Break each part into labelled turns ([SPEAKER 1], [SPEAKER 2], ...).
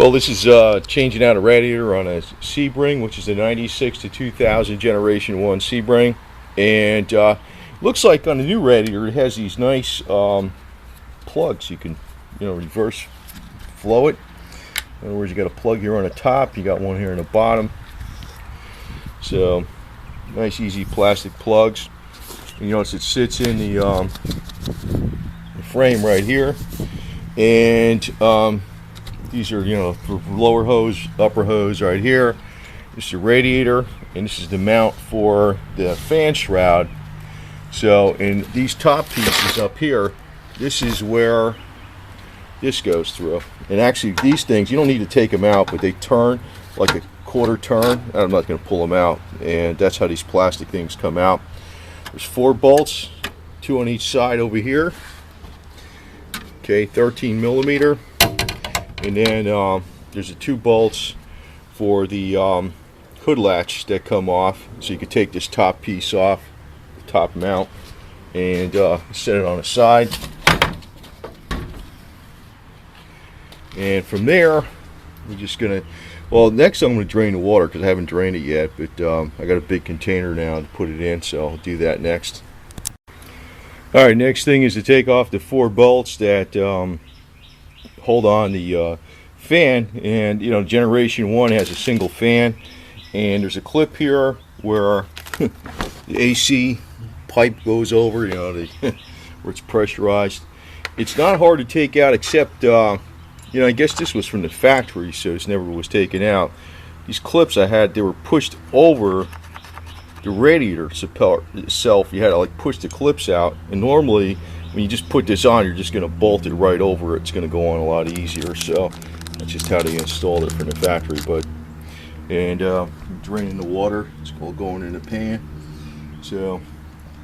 [SPEAKER 1] Well, this is changing out a radiator on a Sebring, which is a 96 to 2000 Generation 1 Sebring. And looks like on the new radiator it has these nice plugs. You can, reverse flow it. In other words, you got a plug here on the top, you got one here on the bottom. So nice easy plastic plugs. You notice it sits in the frame right here. And these are, for lower hose, upper hose right here. This is the radiator, and this is the mount for the fan shroud. So in these top pieces up here, this is where this goes through. And actually these things, you don't need to take them out, but they turn like a quarter turn. I'm not going to pull them out, and that's how these plastic things come out. There's 4 bolts, 2 on each side over here. Okay, 13 millimeter. And then there's the 2 bolts for the hood latch that come off, so you can take this top piece off, the top mount, and set it on the side. And from there, we're just gonna, well, next I'm gonna drain the water because I haven't drained it yet, but I got a big container now to put it in, so I'll do that next. All right, next thing is to take off the 4 bolts that hold on the fan. And Generation 1 has a single fan, and there's a clip here where the AC pipe goes over, where it's pressurized. It's not hard to take out, except I guess this was from the factory, so this never was taken out. These clips I had, they were pushed over the radiator itself. You had to like push the clips out, and normally when you just put this on, you're just going to bolt it right over. It's going to go on a lot easier. So that's just how they installed it from the factory. And draining the water, it's all going in the pan. So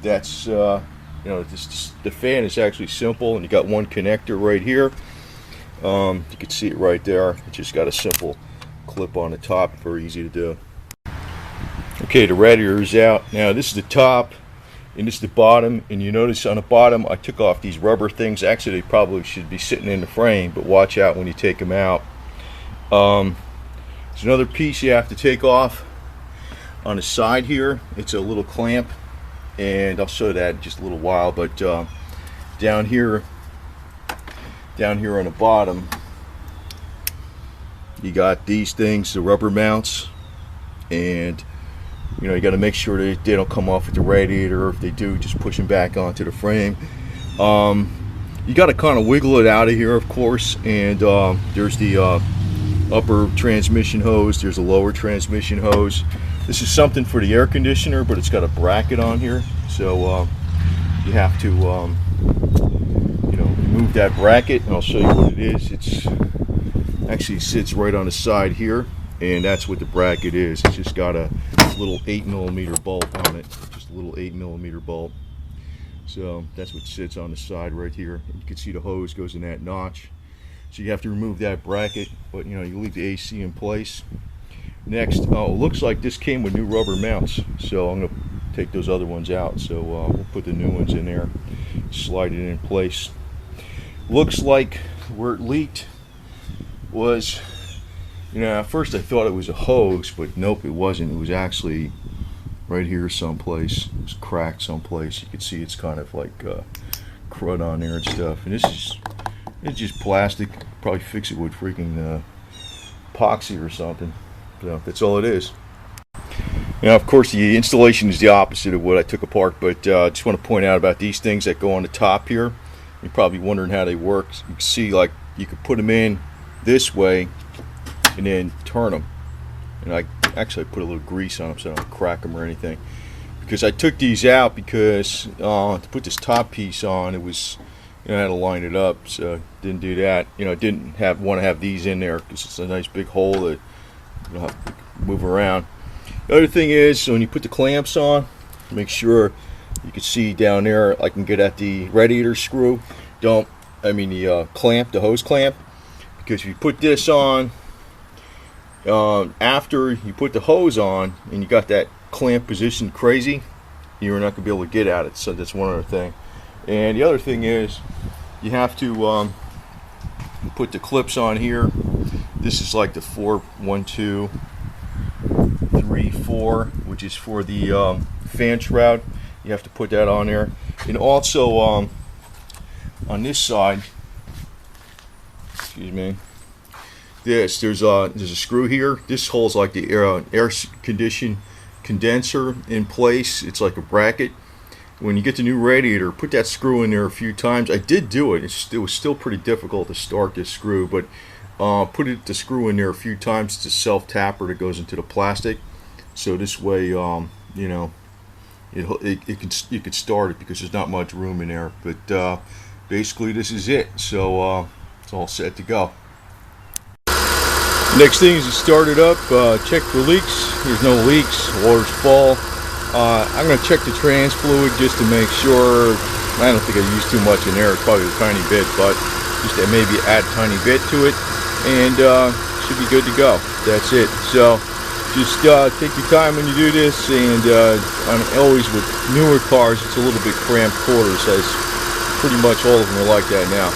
[SPEAKER 1] that's the fan is actually simple, and you got one connector right here. You can see it right there. It just got a simple clip on the top, very easy to do. Okay, the radiator is out. Now this is the top, and this is the bottom, and you notice on the bottom I took off these rubber things. Actually, they probably should be sitting in the frame, but watch out when you take them out. There's another piece you have to take off on the side here. It's a little clamp, and I'll show that in just a little while. But down here on the bottom, you got these things, the rubber mounts, and you got to make sure that they don't come off with the radiator. If they do, just push them back onto the frame. You got to kind of wiggle it out of here, of course. And there's the upper transmission hose, there's a lower transmission hose. This is something for the air conditioner, but it's got a bracket on here, so you have to remove that bracket, and I'll show you what it is. It's actually sits right on the side here, and that's what the bracket is. It's just got a little 8mm bolt on it, just a little 8mm bolt. So that's what sits on the side right here. You can see the hose goes in that notch, so you have to remove that bracket, but you leave the AC in place. Next, it looks like this came with new rubber mounts, so I'm going to take those other ones out. So we'll put the new ones in there, slide it in place. Looks like where it leaked was, at first I thought it was a hose, but nope, it wasn't. It was actually right here someplace. It was cracked someplace. You can see it's kind of like crud on there and stuff. And it's just plastic. Probably fix it with freaking epoxy or something. So that's all it is. Now, of course, the installation is the opposite of what I took apart, but I just want to point out about these things that go on the top here. You're probably wondering how they work. You can see, like, you could put them in this way and then turn them. And I actually put a little grease on them so I don't crack them or anything. Because I took these out because to put this top piece on, it was, I had to line it up, so didn't do that. Didn't want to have these in there because it's a nice big hole that you don't have to move around. The other thing is, when you put the clamps on, make sure you can see down there. I can get at the radiator screw. The clamp, the hose clamp, because if you put this on after you put the hose on and you got that clamp position crazy, you're not gonna be able to get at it. So that's one other thing. And the other thing is, you have to put the clips on here This is like the 4, 1, 2, 3, 4, which is for the fan shroud. You have to put that on there. And also on this side, excuse me, there's a screw here. This holds like the air condition condenser in place. It's like a bracket. When you get the new radiator, put that screw in there a few times. I did do it. It was still pretty difficult to start this screw, but put the screw in there a few times. It's a self-tapper that goes into the plastic, so this way, you know, you can start it because there's not much room in there. But basically, this is it. So it's all set to go. Next thing is to start it up. Check for leaks. There's no leaks. Water's full. I'm going to check the trans fluid just to make sure. I don't think I used too much in there, probably a tiny bit, but just to maybe add a tiny bit to it, and should be good to go. That's it. So just take your time when you do this, and always with newer cars, it's a little bit cramped quarters, as pretty much all of them are like that now.